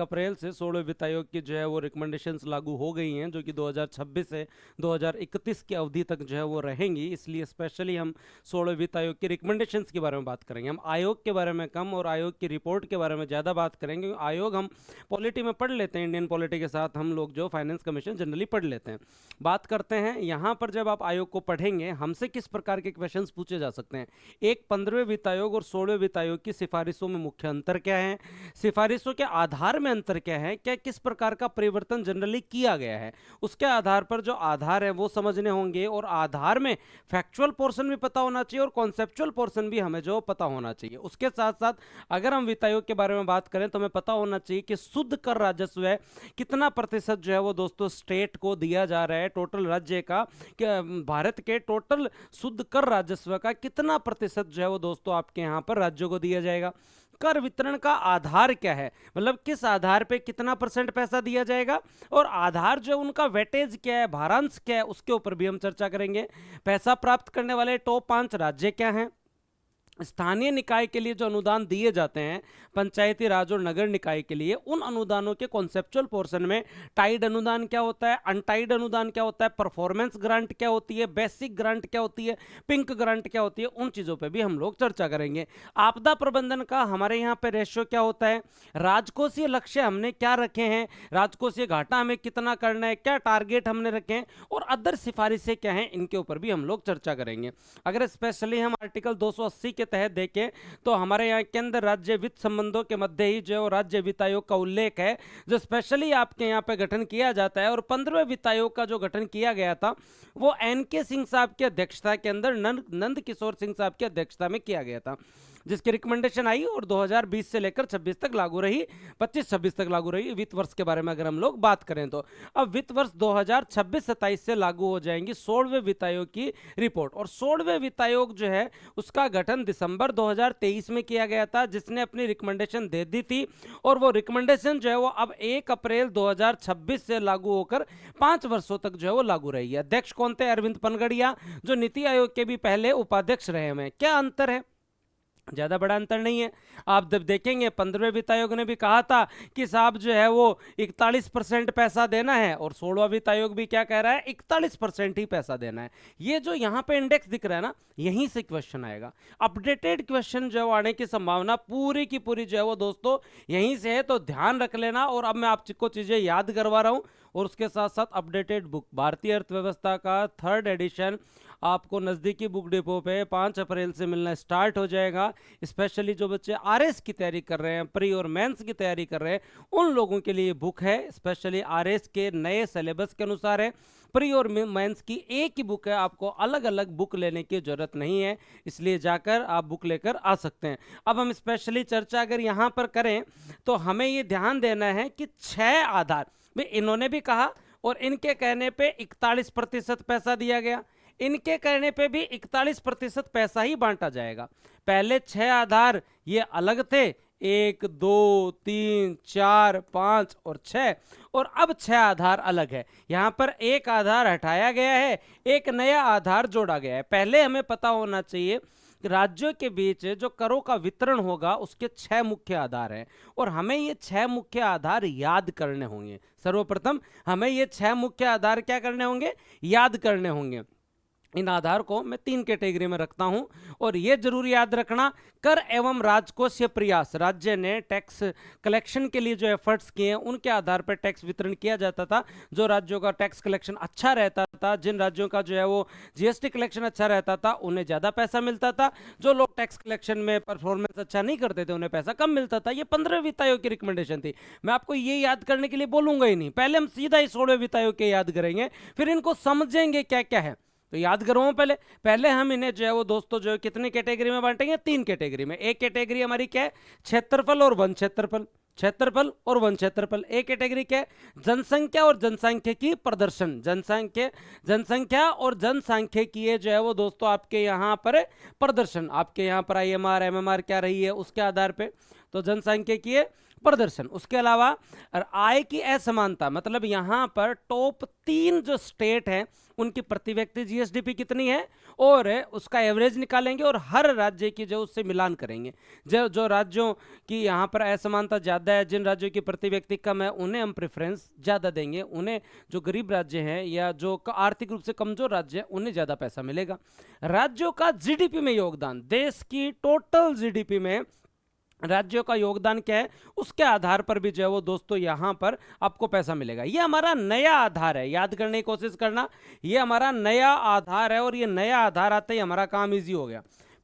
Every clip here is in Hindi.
अप्रैल से 16वें वित्त आयोग की जो है वो रिकमेंडेशंस लागू हो गई हैं, जो कि 2026 से 2031 की अवधि तक जो है वो रहेंगी। इसलिए स्पेशली हम 16वें वित्त आयोग की रिकमेंडेशंस के बारे में बात करेंगे। हम आयोग के बारे में कम और आयोग की रिपोर्ट के बारे में ज़्यादा बात करेंगे। आयोग हम पॉलिटी में पढ़ लेते हैं, इंडियन पॉलिटी के साथ हम लोग जो फाइनेंस कमीशन जनरली पढ़ लेते हैं। बात करते हैं यहाँ पर, जब आप आयोग को पढ़ेंगे हमसे किस प्रकार के क्वेश्चंस पूछे जा सकते हैं। एक 15वें वित्त आयोग और 16वें वित्त आयोग की सिफारिशों में मुख्य अंतर क्या है, सिफारिशों के आधार में अंतर क्या है, क्या किस प्रकार का परिवर्तन जनरली किया गया है, उसके आधार पर जो आधार है वो समझने होंगे। और आधार में फैक्चुअल पोर्शन भी पता होना चाहिए और कॉन्सेप्चुअल पोर्शन भी हमें जो पता होना चाहिए। उसके साथ साथ अगर हम वित्त आयोग के बारे में बात करें तो हमें पता होना चाहिए कि शुद्ध कर राजस्व है कितना प्रतिशत जो है वो दोस्तों स्टेट को दिया जा रहा है, टोटल राज्य का, भारत के टोटल शुद्ध कर राजस्व का कितना प्रतिशत जो है वो दोस्तों आपके यहाँ पर राज्यों को दिया जाएगा। कर वितरण का आधार क्या है, मतलब किस आधार पे कितना परसेंट पैसा दिया जाएगा, और आधार जो उनका वेटेज क्या है, भारांश क्या है, उसके ऊपर भी हम चर्चा करेंगे। पैसा प्राप्त करने वाले टॉप 5 राज्य क्या हैं, स्थानीय निकाय के लिए जो अनुदान दिए जाते हैं, पंचायती राज और नगर निकाय के लिए, उन अनुदानों के कॉन्सेप्चुअल पोर्शन में टाइड अनुदान क्या होता है, अनटाइड अनुदान क्या होता है, परफॉर्मेंस ग्रांट क्या होती है, बेसिक ग्रांट क्या होती है, पिंक ग्रांट क्या होती है, उन चीज़ों पे भी हम लोग चर्चा करेंगे। आपदा प्रबंधन का हमारे यहाँ पे रेशियो क्या होता है, राजकोषीय लक्ष्य हमने क्या रखे हैं, राजकोषीय घाटा हमें कितना करना है, क्या टारगेट हमने रखे हैं, और अदर सिफारिशें क्या हैं, इनके ऊपर भी हम लोग चर्चा करेंगे। अगर स्पेशली हम आर्टिकल 280 के तहत देखें तो हमारे यहाँ केंद्र राज्य वित्त संबंधों के मध्य ही जो राज्य वित्त आयोग का उल्लेख है, जो स्पेशली आपके यहाँ पे गठन किया जाता है। और 15वें वित्त आयोग का जो गठन किया गया था वो एन.के. सिंह साहब की अध्यक्षता के अंदर नंद किशोर सिंह साहब की अध्यक्षता में किया गया था, जिसकी रिकमेंडेशन आई और 2020 से लेकर 26 तक लागू रही, 25-26 तक लागू रही। वित्त वर्ष के बारे में अगर हम लोग बात करें तो अब वित्त वर्ष 2026-27 से लागू हो जाएंगी 16वें वित्त आयोग की रिपोर्ट। और 16वें वित्त आयोग जो है उसका गठन दिसंबर 2023 में किया गया था, जिसने अपनी रिकमेंडेशन दे दी थी। और वो रिकमेंडेशन जो है वो अब 1 अप्रैल 2026 से लागू होकर 5 वर्षों तक जो है वो लागू रही है। अध्यक्ष कौन थे, अरविंद पनगड़िया, जो नीति आयोग के भी पहले उपाध्यक्ष रहे हैं। क्या अंतर है, ज़्यादा बड़ा अंतर नहीं है। आप जब देखेंगे 15वें वित्त आयोग ने भी कहा था कि साहब जो है वो 41% पैसा देना है, और 16वां वित्त आयोग भी क्या कह रहा है, 41% ही पैसा देना है। ये जो यहाँ पे इंडेक्स दिख रहा है ना, यहीं से क्वेश्चन आएगा। अपडेटेड क्वेश्चन जो आने की संभावना पूरी की पूरी जो है वो दोस्तों यहीं से है, तो ध्यान रख लेना। और अब मैं आपको चीज़ें याद करवा रहा हूँ, और उसके साथ साथ अपडेटेड बुक भारतीय अर्थव्यवस्था का 3rd एडिशन आपको नज़दीकी बुक डिपो पे 5 अप्रैल से मिलना स्टार्ट हो जाएगा। स्पेशली जो बच्चे आरएस की तैयारी कर रहे हैं, प्री और मेंस की तैयारी कर रहे हैं, उन लोगों के लिए बुक है। स्पेशली आरएस के नए सिलेबस के अनुसार है, प्री और मेंस की एक ही बुक है, आपको अलग अलग बुक लेने की जरूरत नहीं है, इसलिए जाकर आप बुक लेकर आ सकते हैं। अब हम स्पेशली चर्चा अगर यहाँ पर करें तो हमें ये ध्यान देना है कि 6 आधार भाई, इन्होंने भी कहा और इनके कहने पे 41% पैसा दिया गया, इनके कहने पे भी 41% पैसा ही बांटा जाएगा। पहले 6 आधार ये अलग थे, 1, 2, 3, 4, 5 और 6, और अब 6 आधार अलग है। यहाँ पर एक आधार हटाया गया है, एक नया आधार जोड़ा गया है। पहले हमें पता होना चाहिए राज्यों के बीच जो करों का वितरण होगा उसके 6 मुख्य आधार हैं, और हमें ये 6 मुख्य आधार याद करने होंगे। सर्वप्रथम हमें ये 6 मुख्य आधार क्या करने होंगे, याद करने होंगे। इन आधार को मैं 3 कैटेगरी में रखता हूं, और ये जरूर याद रखना, कर एवं राजकोषीय प्रयास, राज्य ने टैक्स कलेक्शन के लिए जो एफर्ट्स किए हैं उनके आधार पर टैक्स वितरण किया जाता था। जो राज्यों का टैक्स कलेक्शन अच्छा रहता था, जिन राज्यों का जो है वो जीएसटी कलेक्शन अच्छा रहता था, उन्हें ज़्यादा पैसा मिलता था। जो लोग टैक्स कलेक्शन में परफॉर्मेंस अच्छा नहीं करते थे उन्हें पैसा कम मिलता था। ये 15वें वित्त आयोग की रिकमेंडेशन थी। मैं आपको ये याद करने के लिए बोलूंगा ही नहीं, पहले हम सीधा ही 16वें वित्त आयोग के याद करेंगे, फिर इनको समझेंगे क्या क्या है। तो याद करो पहले हम इन्हें जो है वो दोस्तों जो है कितनी कैटेगरी में बांटेंगे, 3 कैटेगरी में। एक कैटेगरी हमारी क्या है, क्षेत्रफल और वन क्षेत्रफल, क्षेत्रफल और वन क्षेत्रफल। एक कैटेगरी क्या है, जनसंख्या और जनसांख्यिकी प्रदर्शन, जनसंख्या और जनसांख्यिकीय जो है वो दोस्तों आपके यहाँ पर प्रदर्शन, आपके यहाँ पर IMR MMR क्या रही है उसके आधार पे। तो जनसांख्यिकीय प्रदर्शन। उसके अलावा आय की असमानता, मतलब यहां पर टॉप 3 जो स्टेट हैं उनकी प्रति व्यक्ति जीएसडीपी कितनी है और उसका एवरेज निकालेंगे और हर राज्य की जो उससे मिलान करेंगे। जो जो राज्यों की यहाँ पर असमानता ज़्यादा है, जिन राज्यों की प्रति व्यक्ति कम है, उन्हें हम प्रेफरेंस ज़्यादा देंगे। उन्हें, जो गरीब राज्य हैं या जो आर्थिक रूप से कमजोर राज्य हैं, उन्हें ज़्यादा पैसा मिलेगा। राज्यों का जीडीपी में योगदान, देश की टोटल जीडीपी में राज्यों का योगदान क्या है, उसके आधार पर भी जो है वो दोस्तों यहां पर आपको पैसा मिलेगा। ये हमारा नया आधार है, याद करने की कोशिश करना, ये हमारा नया आधार है और ये नया आधार आते ही हमारा काम इजी हो गया।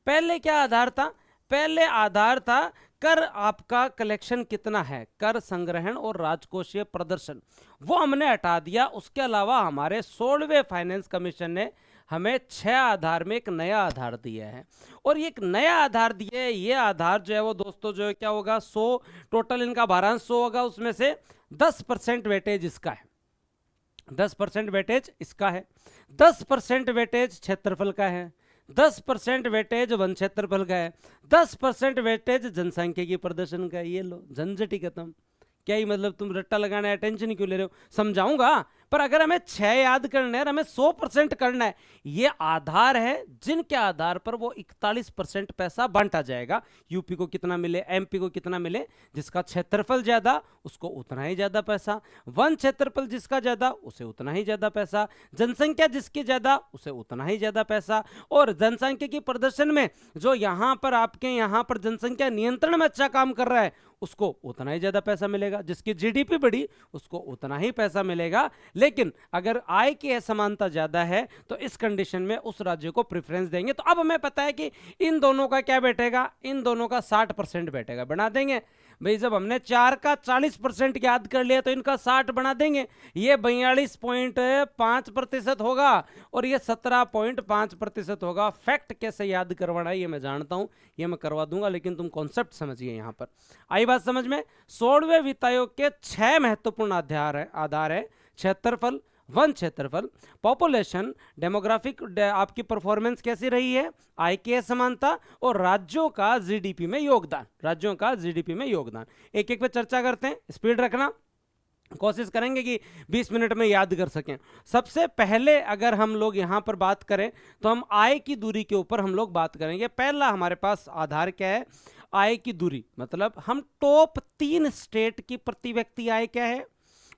पहले क्या आधार था? पहले आधार था कर आपका कलेक्शन कितना है, कर संग्रहण और राजकोषीय प्रदर्शन, वो हमने हटा दिया। उसके अलावा हमारे 16वें फाइनेंस कमीशन ने हमें 6 आधार में एक नया आधार दिया है और ये एक नया आधार दिया है। ये आधार जो है वो दोस्तों जो है क्या होगा, 100 टोटल इनका 1200 होगा, उसमें से 10% वेटेज इसका है, 10% वेटेज इसका है, 10% वेटेज क्षेत्रफल का है, 10% वेटेज वन क्षेत्रफल का है, 10% वेटेज जनसांख्यिकी प्रदर्शन का है। ये लो, झंझट ही खत्म। क्या ही मतलब, तुम रट्टा लगाना है, टेंशन क्यों ले रहे हो, समझाऊंगा। पर अगर हमें 6 याद करना है और हमें 100% करना है, ये आधार है जिनके आधार पर वो 41% पैसा बांटा जाएगा। यूपी को कितना मिले, एमपी को कितना मिले, जिसका क्षेत्रफल ज्यादा उसको उतना ही ज्यादा पैसा, वन क्षेत्रफल जिसका ज्यादा उसे उतना ही ज्यादा पैसा, जनसंख्या जिसकी ज्यादा उसे उतना ही ज्यादा पैसा। और जनसंख्या की प्रदर्शन में जो यहां पर आपके यहां पर जनसंख्या नियंत्रण में अच्छा काम कर रहा है उसको उतना ही ज्यादा पैसा मिलेगा, जिसकी जीडीपी बढ़ी उसको उतना ही पैसा मिलेगा। लेकिन अगर आय की असमानता ज्यादा है तो इस कंडीशन में उस राज्य को प्रेफरेंस देंगे। तो अब हमें पता है कि इन दोनों का क्या बैठेगा, इन दोनों का 60% बैठेगा, बना देंगे भाई। जब हमने 4 का 40% याद कर लिया तो इनका 60 बना देंगे। ये 42.5% होगा और ये 17.5% होगा। फैक्ट कैसे याद करवाना है ये मैं जानता हूं, ये मैं करवा दूंगा, लेकिन तुम कॉन्सेप्ट समझिए। यहां पर आई बात समझ में। 16वें वित्त आयोग के 6 महत्वपूर्ण आधार है क्षेत्रफल, वन क्षेत्रफल, पॉपुलेशन, डेमोग्राफिक, आपकी परफॉर्मेंस कैसी रही है, आय की असमानता और राज्यों का जीडीपी में योगदान, राज्यों का जीडीपी में योगदान। एक एक पे चर्चा करते हैं, स्पीड रखना, कोशिश करेंगे कि 20 मिनट में याद कर सकें। सबसे पहले अगर हम लोग यहां पर बात करें तो हम आय की दूरी के ऊपर हम लोग बात करेंगे। पहला हमारे पास आधार क्या है, आय की दूरी, मतलब हम टॉप 3 स्टेट की प्रति व्यक्ति आय क्या है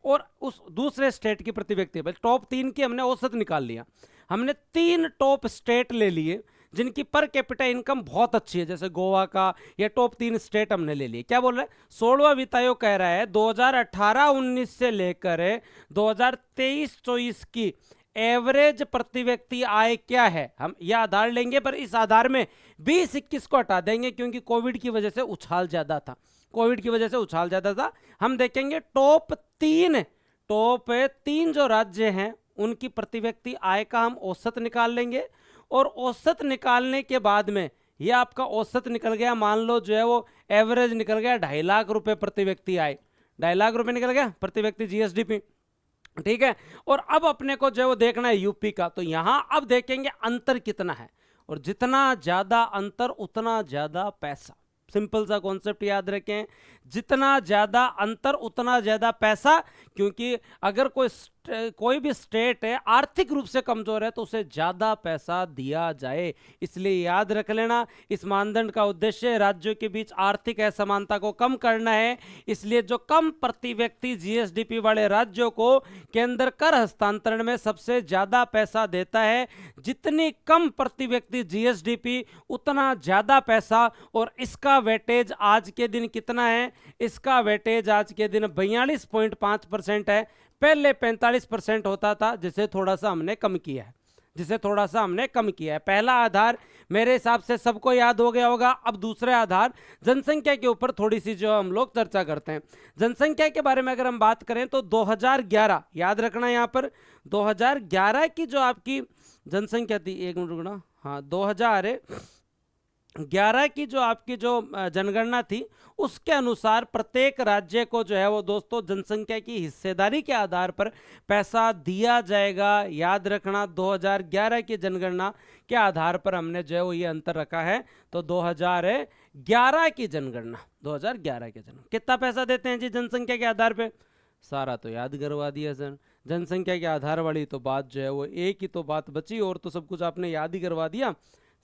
और उस दूसरे स्टेट की प्रति व्यक्ति, टॉप 3 की हमने औसत निकाल लिया। हमने 3 टॉप स्टेट ले लिए जिनकी पर कैपिटा इनकम बहुत अच्छी है, जैसे गोवा का, या टॉप 3 स्टेट हमने ले लिए। क्या बोल रहा है 16वां वित्त आयोग कह रहा है 2018-19 से लेकर 2023-24 की एवरेज प्रति व्यक्ति आय क्या है। हम यह आधार लेंगे पर इस आधार में 20-21 को हटा देंगे क्योंकि कोविड की वजह से उछाल ज्यादा था, कोविड की वजह से उछाल ज्यादा था। हम देखेंगे टॉप 3 जो राज्य हैं उनकी प्रति व्यक्ति आय का हम औसत निकाल लेंगे और औसत निकालने के बाद में ये आपका औसत निकल गया, मान लो जो है वो एवरेज निकल गया 2.5 लाख रुपए प्रति व्यक्ति आय, 2.5 लाख रुपए निकल गया प्रति व्यक्ति जीएसडीपी, ठीक है। और अब अपने को जो है वो देखना है यूपी का, तो यहां अब देखेंगे अंतर कितना है और जितना ज्यादा अंतर उतना ज्यादा पैसा। सिंपल सा कॉन्सेप्ट याद रखें, जितना ज्यादा अंतर उतना ज्यादा पैसा, क्योंकि अगर कोई भी स्टेट है आर्थिक रूप से कमजोर है तो उसे ज्यादा पैसा दिया जाए। इसलिए याद रख लेना, इस मानदंड का उद्देश्य राज्यों के बीच आर्थिक असमानता को कम करना है। इसलिए जो कम प्रति व्यक्ति जीएसडीपी वाले राज्यों को केंद्र कर हस्तांतरण में सबसे ज्यादा पैसा देता है, जितनी कम प्रति व्यक्ति जीएसडीपी उतना ज्यादा पैसा। और इसका वेटेज आज के दिन कितना है, इसका वेटेज आज के दिन 42.5% है। पहले 45% होता था, जिसे थोड़ा सा हमने कम किया है, पहला आधार मेरे हिसाब से सबको याद हो गया होगा। अब दूसरा आधार जनसंख्या के ऊपर थोड़ी सी जो हम लोग चर्चा करते हैं। जनसंख्या के बारे में अगर हम बात करें तो 2011 याद रखना, यहां पर 2011 की जो आपकी जनसंख्या थी, एक मिनट रुकना, हाँ 2011 की जो आपकी जो जनगणना थी उसके अनुसार प्रत्येक राज्य को जो है वो दोस्तों जनसंख्या की हिस्सेदारी के आधार पर पैसा दिया जाएगा। याद रखना 2011 की जनगणना के आधार पर हमने जो है वो ये अंतर रखा है। तो 2011 2011 की जनगणना, 2011 की जनगणना कितना पैसा देते हैं जी जनसंख्या के आधार पे? सारा तो याद करवा दिया सर। जनसंख्या के आधार वाली तो बात जो है वो एक ही तो बात बची, और तो सब कुछ आपने याद ही करवा दिया।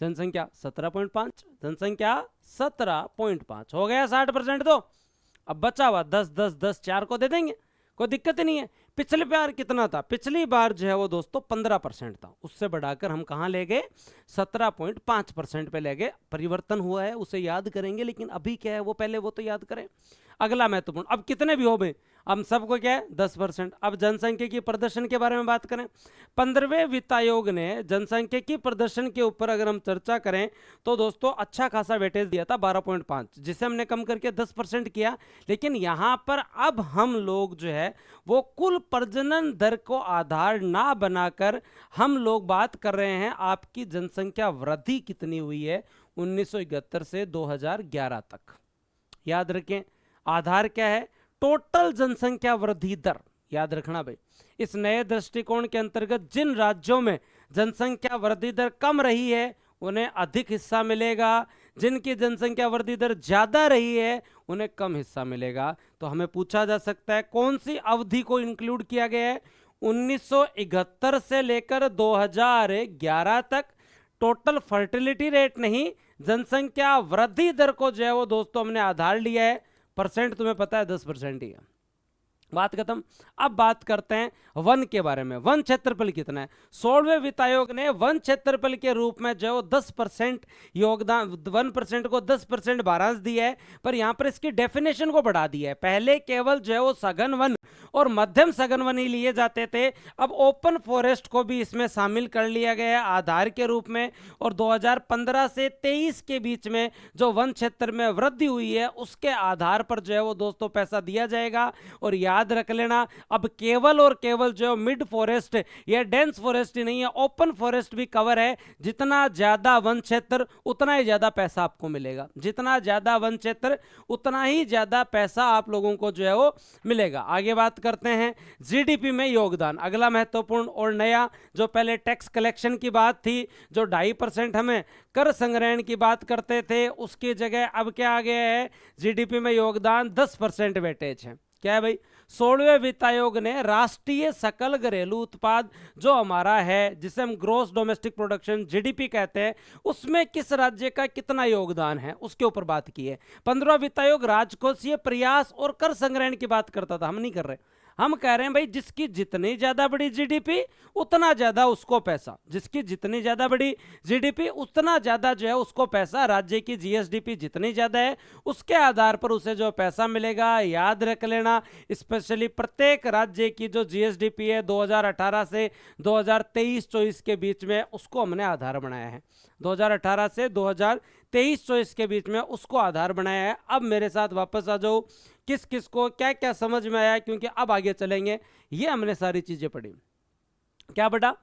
जनसंख्या 17.5, जनसंख्या 17.5 हो गया 60%। तो अब बचा हुआ 10 10 10 4 को दे देंगे, कोई दिक्कत ही नहीं है। पिछली बार कितना था? पिछली बार जो है वो दोस्तों 15% था, उससे बढ़ाकर हम कहां ले गए? 17.5% पे ले गए। परिवर्तन हुआ है उसे याद करेंगे, लेकिन अभी क्या है वो पहले वो तो याद करें। अगला महत्वपूर्ण, अब कितने भी हो भाई, हम सबको क्या है 10%। अब जनसंख्या की प्रदर्शन के बारे में बात करें, 15वें वित्त आयोग ने जनसंख्या की प्रदर्शन के ऊपर अगर हम चर्चा करें तो दोस्तों अच्छा खासा वेटेज दिया था 12.5, जिसे हमने कम करके 10% किया। लेकिन यहां पर अब हम लोग जो है वो कुल प्रजनन दर को आधार ना बनाकर हम लोग बात कर रहे हैं आपकी जनसंख्या वृद्धि कितनी हुई है 1971 से 2011 तक। याद रखें, आधार क्या है? टोटल जनसंख्या वृद्धि दर। याद रखना भाई, इस नए दृष्टिकोण के अंतर्गत जिन राज्यों में जनसंख्या वृद्धि दर कम रही है उन्हें अधिक हिस्सा मिलेगा, जिनकी जनसंख्या वृद्धि दर ज्यादा रही है उन्हें कम हिस्सा मिलेगा। तो हमें पूछा जा सकता है कौन सी अवधि को इंक्लूड किया गया है? 1971 से लेकर 2011 तक। टोटल फर्टिलिटी रेट नहीं, जनसंख्या वृद्धि दर को जो है वो दोस्तों हमने आधार लिया है। परसेंट तुम्हें पता है 10% ही है। बात खत्म। अब बात करते हैं वन के बारे में। वन क्षेत्रफल कितना है? 16वें वित्त आयोग ने वन क्षेत्रफल के रूप में जो 10% योगदान, 1% को 10% भारांश दिया है, पर यहां पर इसकी डेफिनेशन को बढ़ा दिया है। पहले केवल जो है वो सघन वन और मध्यम सघन वन ही लिए जाते थे, अब ओपन फॉरेस्ट को भी इसमें शामिल कर लिया गया है आधार के रूप में। और 2015 से 23 के बीच में जो वन क्षेत्र में वृद्धि हुई है उसके आधार पर जो है वो दोस्तों पैसा दिया जाएगा। और याद रख लेना, अब केवल और केवल जो मिड फॉरेस्ट या डेंस फॉरेस्ट ही नहीं है, ओपन फॉरेस्ट भी कवर है। जितना ज्यादा वन क्षेत्र उतना ही ज्यादा पैसा आपको मिलेगा, जितना ज्यादा वन क्षेत्र उतना ही ज्यादा पैसा आप लोगों को जो है वो मिलेगा। आगे बात करते हैं जीडीपी में योगदान। अगला महत्वपूर्ण और नया, जो पहले टैक्स कलेक्शन की बात थी, जो 2.5% हमें कर संग्रहण की बात करते थे, उसकी जगह अब क्या आ गया है? जीडीपी में योगदान 10% वेटेज है। क्या है भाई? 16वें वित्त आयोग ने राष्ट्रीय सकल घरेलू उत्पाद जो हमारा है, जिसे हम ग्रोस डोमेस्टिक प्रोडक्शन जीडीपी कहते हैं, उसमें किस राज्य का कितना योगदान है उसके ऊपर बात की है। 15वां वित्त आयोग राजकोषीय प्रयास और कर संग्रहण की बात करता था, हम नहीं कर रहे। हम कह रहे हैं भाई जिसकी जितनी ज्यादा बड़ी जीडीपी उतना ज्यादा उसको पैसा, जिसकी जितनी ज्यादा बड़ी जीडीपी उतना ज्यादा जो है उसको पैसा। राज्य की जीएसडीपी जितनी ज्यादा है उसके आधार पर उसे जो पैसा मिलेगा। याद रख लेना, स्पेशली प्रत्येक राज्य की जो जीएसडीपी है 2018 से 2023-24 के बीच में, उसको हमने आधार बनाया है। 2018 से 2023-24 के बीच में उसको आधार बनाया है। अब मेरे साथ वापस आ जाओ, किस किस को क्या क्या समझ में आया, क्योंकि अब आगे चलेंगे। ये हमने सारी चीजें पढ़ी। क्या बेटा?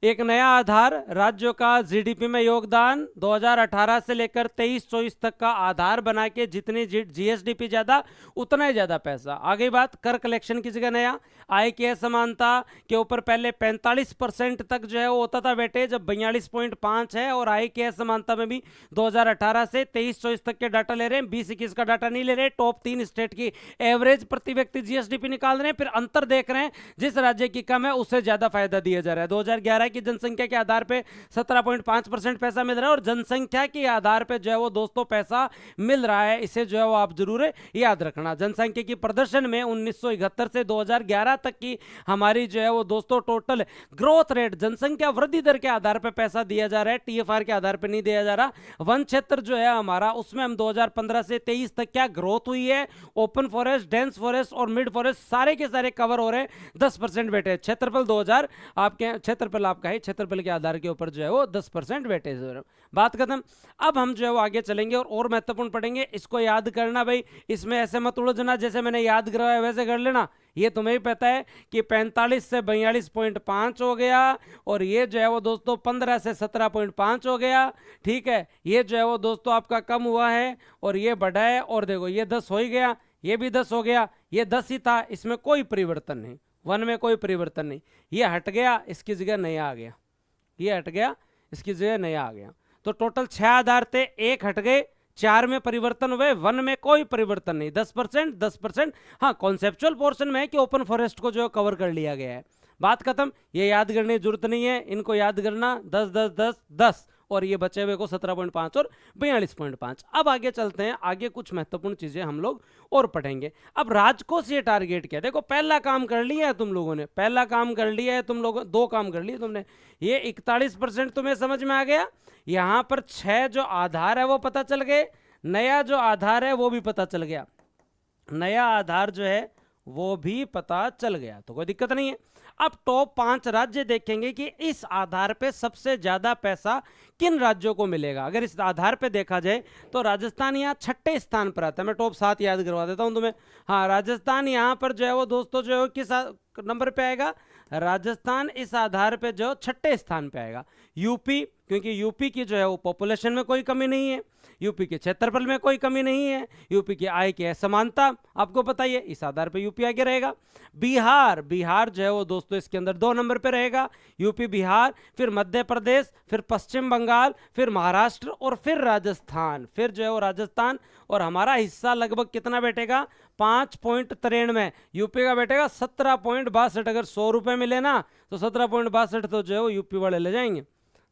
एक नया आधार, राज्यों का जीडीपी में योगदान 2018 से लेकर 23-24 तक का आधार बना के जितनी जीएसडीपी ज्यादा उतना ही ज्यादा पैसा। आगे बात कर कलेक्शन की जगह नया, आय की असमानता के ऊपर पहले 45% तक जो है वो होता था वेटेज, अब 42.5 है। और आय की असमानता में भी 2018 से 23-24 तक के डाटा ले रहे हैं, 20-21 का डाटा नहीं ले रहे। टॉप 3 स्टेट की एवरेज प्रति व्यक्ति जीएसडीपी निकाल रहे हैं, फिर अंतर देख रहे हैं, जिस राज्य की कम है उससे ज्यादा फायदा दिया जा रहा है। 2011 की जनसंख्या के आधार पे 17.5% पैसा मिल रहा है, और जनसंख्या के आधार पे जो है वो दोस्तों पैसा मिल रहा है। इसे जो है वो आप जरूर याद रखना। जनसंख्या की प्रदर्शन में 1971 से 2011 तक की हमारी जो है वो दोस्तों टोटल ग्रोथ रेट, जनसंख्या वृद्धि दर के आधार पे पैसा दिया जा रहा है, टीएफआर के आधार पे नहीं दिया जा रहा। वन क्षेत्र जो है हमारा, उसमें हम 2015 से 23 तक क्या ग्रोथ हुई है, ओपन फॉरेस्ट, डेंस फॉरेस्ट और मिड फॉरेस्ट सारे के सारे कवर हो रहे हैं। 10% वेटेज। क्षेत्रफल 2000 आपके क्षेत्रफल आपका है, क्षेत्रफल के आधार के ऊपर जो है वो 10% वेटेज। बात खत्म। अब हम जो है वो आगे चलेंगे और महत्वपूर्ण पढ़ेंगे। इसको याद करना भाई, इसमें ऐसे मत उलझना जैसे मैंने याद करवाया वैसे कर लेना। ये तुम्हें भी पता है कि 45 से 42.5 हो गया, और ये जो है वो दोस्तों 15 से 17.5 हो गया। ठीक है, ये जो है वो दोस्तों आपका कम हुआ है और ये बढ़ा है। और देखो ये 10 हो ही गया, ये भी 10 हो गया, ये 10 ही था, इसमें कोई परिवर्तन नहीं, वन में कोई परिवर्तन नहीं। ये हट गया, इसकी जगह नया आ गया, ये हट गया, इसकी जगह नया आ गया। तो टोटल 6 आधार थे, एक हट गए, 4 में परिवर्तन हुए, 1 में कोई परिवर्तन नहीं, 10%, 10%। हाँ, कॉन्सेप्चुअल पोर्शन में है कि ओपन फॉरेस्ट को जो कवर कर लिया गया है, बात खत्म। ये याद करने की जरूरत नहीं है, इनको याद करना 10 10 10 10 और ये बचे हुए को 17.5 और 42.5। अब आगे चलते हैं, आगे कुछ महत्वपूर्ण चीजें हम लोग और पढ़ेंगे। अब राजकोषीय टारगेट क्या, देखो पहला काम कर लिया है तुम लोगों ने, पहला काम कर लिया है तुम लोगों, 2 काम कर लिए तुमने। ये 41% तुम्हें समझ में आ गया, यहां पर 6 जो आधार है वो पता चल गए, नया जो आधार है वो भी पता चल गया, नया आधार जो है वो भी पता चल गया, तो कोई दिक्कत नहीं है। अब टॉप 5 राज्य देखेंगे कि इस आधार पे सबसे ज्यादा पैसा किन राज्यों को मिलेगा। अगर इस आधार पे देखा जाए तो राजस्थान यहाँ 6ठे स्थान पर आता है। मैं टॉप 7 याद करवा देता हूं तुम्हें। हाँ, राजस्थान यहाँ पर जो है वो दोस्तों जो है किस नंबर पे आएगा, राजस्थान इस आधार पे जो 6ठे स्थान पे आएगा। यूपी, क्योंकि यूपी की जो है वो पॉपुलेशन में कोई कमी नहीं है, यूपी के क्षेत्रफल में कोई कमी नहीं है, यूपी की आय की असमानता आपको पता ही है, इस आधार पे यूपी आगे रहेगा। बिहार, बिहार जो है वो दोस्तों इसके अंदर 2 नंबर पे रहेगा, यूपी बिहार, फिर मध्य प्रदेश, फिर पश्चिम बंगाल, फिर महाराष्ट्र और फिर राजस्थान, फिर जो है वो राजस्थान। और हमारा हिस्सा लगभग कितना बैठेगा, 5.93, यूपी का बैठेगा 17.62। अगर 100 रुपए मिले ना तो 17.62 तो जो है वो यूपी वाले ले जाएंगे,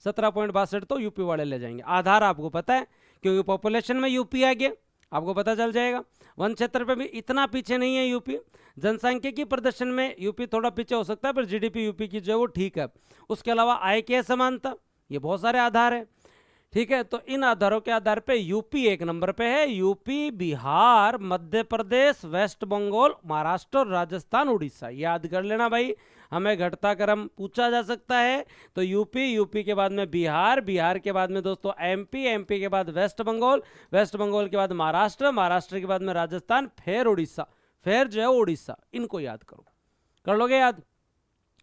17.62 तो यूपी वाले ले जाएंगे। आधार आपको पता है क्योंकि पॉपुलेशन में यूपी आगे, आपको पता चल जाएगा। वन क्षेत्र पे भी इतना पीछे नहीं है यूपी, जनसांख्यिकी प्रदर्शन में यूपी थोड़ा पीछे हो सकता है, पर जीडीपी यूपी की जो है वो ठीक है। उसके अलावा आय की असमानता, ये बहुत सारे आधार है, ठीक है। तो इन आधारों के आधार पे यूपी 1 नंबर पे है, यूपी बिहार मध्य प्रदेश वेस्ट बंगाल महाराष्ट्र और राजस्थान उड़ीसा, याद कर लेना भाई। हमें घटता क्रम पूछा जा सकता है तो यूपी, यूपी के बाद में बिहार, बिहार के बाद में दोस्तों एमपी, एमपी के बाद वेस्ट बंगाल, वेस्ट बंगाल के बाद महाराष्ट्र, महाराष्ट्र के बाद में राजस्थान, फिर उड़ीसा, फिर जो है उड़ीसा। इनको याद करो, कर लोगे याद,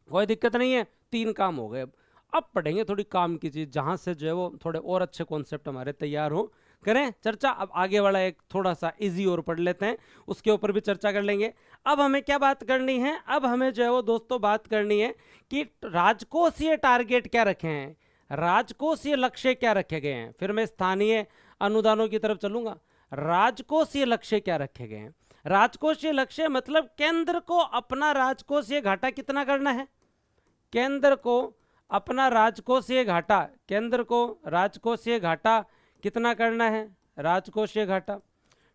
कोई दिक्कत नहीं है। 3 काम हो गए। अब पढ़ेंगे थोड़ी काम की चीज, जहां से जो है वो थोड़े और अच्छे कॉन्सेप्ट हमारे तैयार हो, करें चर्चा। अब आगे वाला एक थोड़ा सा इजी और पढ़ लेते हैं, उसके ऊपर भी चर्चा कर लेंगे। अब हमें क्या बात करनी है, अब हमें जो है वो दोस्तों बात करनी है कि राजकोषीय टारगेट क्या रखे हैं, राजकोषीय लक्ष्य क्या रखे गए हैं। फिर मैं स्थानीय अनुदानों की तरफ चलूंगा। राजकोषीय लक्ष्य क्या रखे गए हैं, राजकोषीय लक्ष्य मतलब केंद्र को अपना राजकोषीय घाटा कितना करना है, केंद्र को अपना राजकोषीय घाटा, केंद्र को राजकोषीय घाटा कितना करना है, राजकोषीय घाटा,